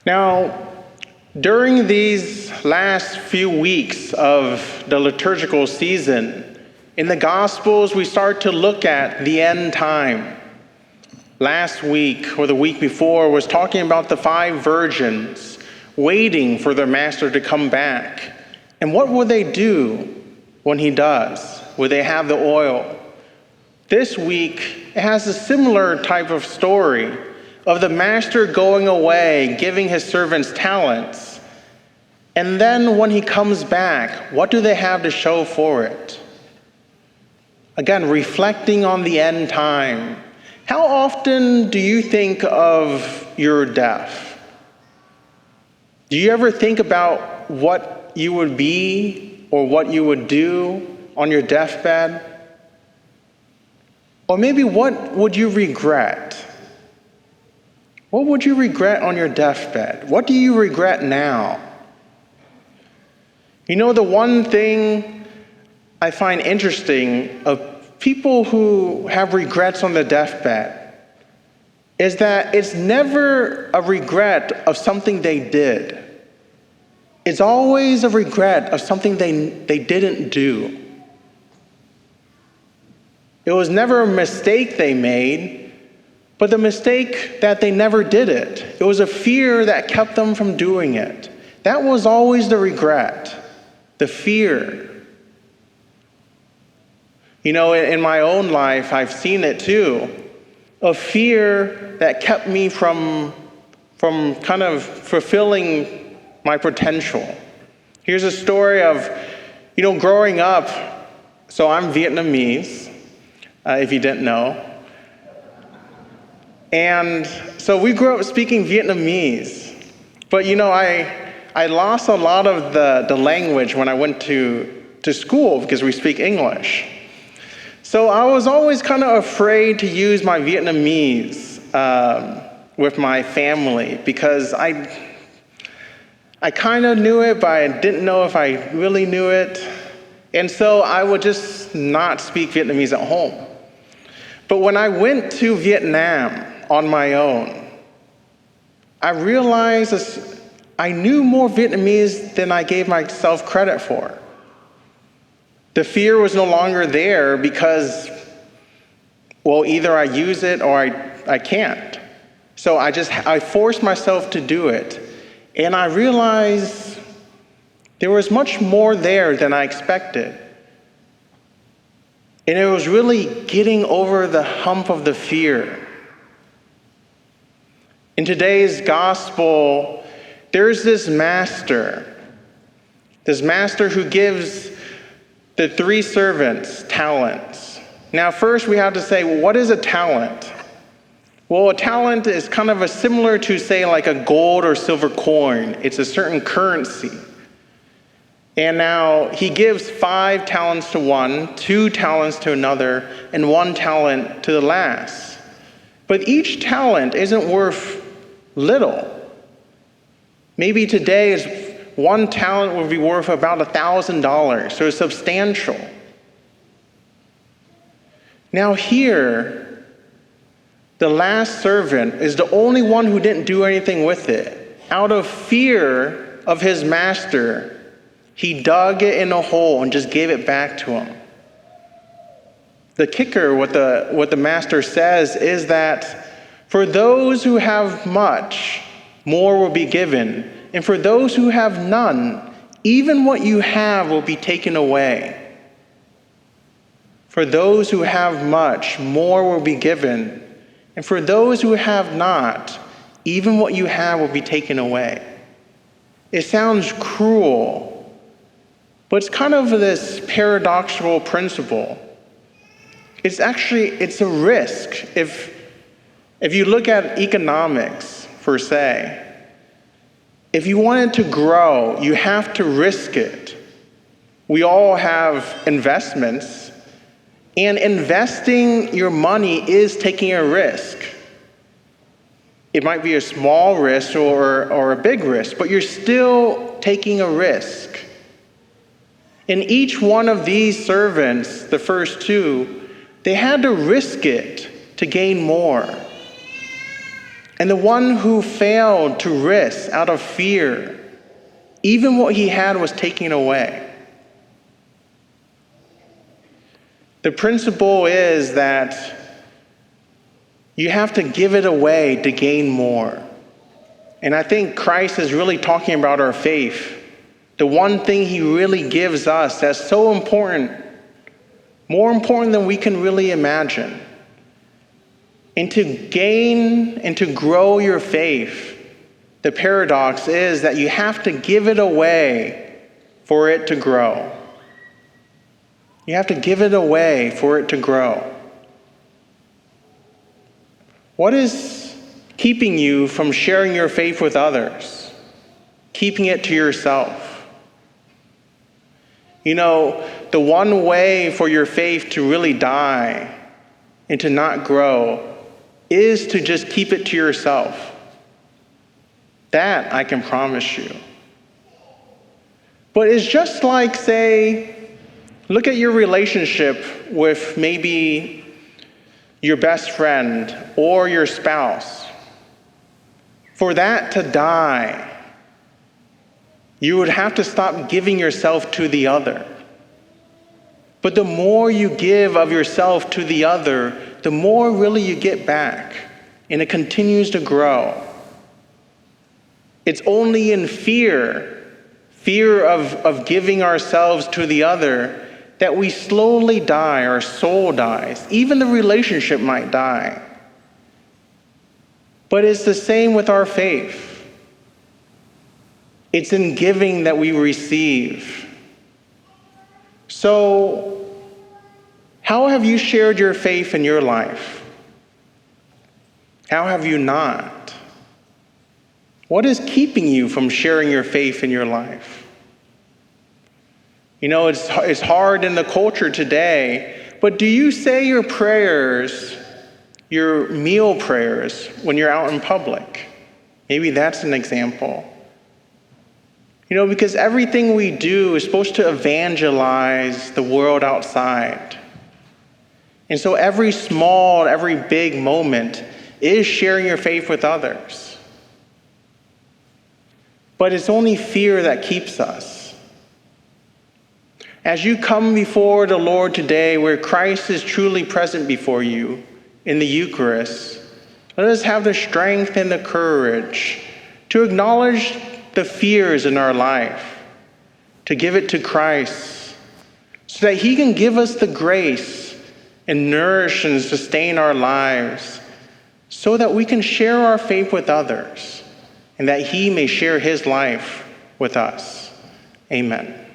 Now, during these last few weeks of the liturgical season, in the Gospels, we start to look at the end time. Last week, or the week before, was talking about the 5 virgins waiting for their master to come back. And what will they do when he does? Will they have the oil? This week, it has a similar type of story of the master going away, giving his servants talents. And then when he comes back, what do they have to show for it? Again, reflecting on the end time. How often do you think of your death? Do you ever think about what you would be or what you would do on your deathbed? Or maybe what would you regret? What would you regret on your deathbed? What do you regret now? You know, the one thing I find interesting of people who have regrets on their deathbed is that it's never a regret of something they did. It's always a regret of something they didn't do. It was never a mistake they made, but the mistake that they never did it. It was a fear that kept them from doing it. That was always the regret, the fear. You know, in my own life, I've seen it too, a fear that kept me from kind of fulfilling my potential. Here's a story of, growing up. So I'm Vietnamese, if you didn't know. And so we grew up speaking Vietnamese. But I lost a lot of the language when I went to school because we speak English. So I was always kind of afraid to use my Vietnamese with my family because I kind of knew it, but I didn't know if I really knew it. And so I would just not speak Vietnamese at home. But when I went to Vietnam on my own, I realized I knew more Vietnamese than I gave myself credit for. The fear was no longer there because, either I use it or I can't. So I forced myself to do it. And I realized there was much more there than I expected. And it was really getting over the hump of the fear. In today's gospel, there's this master who gives the 3 servants talents. Now, first we have to say, what is a talent? Well, a talent is kind of similar to, say, like a gold or silver coin. It's a certain currency. And now he gives 5 talents to one, 2 talents to another, and 1 talent to the last. But each talent isn't worth little. Maybe today 1 talent would be worth about $1,000, so it's substantial. Now here, the last servant is the only one who didn't do anything with it. Out of fear of his master, he dug it in a hole and just gave it back to him. The kicker, what the master says, is that for those who have much, more will be given. And for those who have none, even what you have will be taken away. For those who have much, more will be given. And for those who have not, even what you have will be taken away. It sounds cruel, but it's kind of this paradoxical principle. It's a risk. If you look at economics, per se, if you want it to grow, you have to risk it. We all have investments, and investing your money is taking a risk. It might be a small risk or a big risk, but you're still taking a risk. In each one of these servants, the first 2, they had to risk it to gain more. And the one who failed to risk out of fear, even what he had was taken away. The principle is that you have to give it away to gain more. And I think Christ is really talking about our faith. The one thing he really gives us that's so important, more important than we can really imagine. And to gain and to grow your faith, the paradox is that you have to give it away for it to grow. You have to give it away for it to grow. What is keeping you from sharing your faith with others? Keeping it to yourself? You know, the one way for your faith to really die and to not grow is to just keep it to yourself. That I can promise you. But it's just like, say, look at your relationship with maybe your best friend or your spouse. For that to die, you would have to stop giving yourself to the other. But the more you give of yourself to the other, the more really you get back, and it continues to grow. It's only in fear of giving ourselves to the other, that we slowly die, our soul dies. Even the relationship might die. But it's the same with our faith. It's in giving that we receive. So, how have you shared your faith in your life? How have you not? What is keeping you from sharing your faith in your life? You know, it's hard in the culture today, but do you say your prayers, your meal prayers, when you're out in public? Maybe that's an example. You know, because everything we do is supposed to evangelize the world outside. And so every small, every big moment is sharing your faith with others. But it's only fear that keeps us. As you come before the Lord today, where Christ is truly present before you in the Eucharist, let us have the strength and the courage to acknowledge the fears in our life, to give it to Christ, so that he can give us the grace and nourish and sustain our lives, so that we can share our faith with others, and that he may share his life with us. Amen.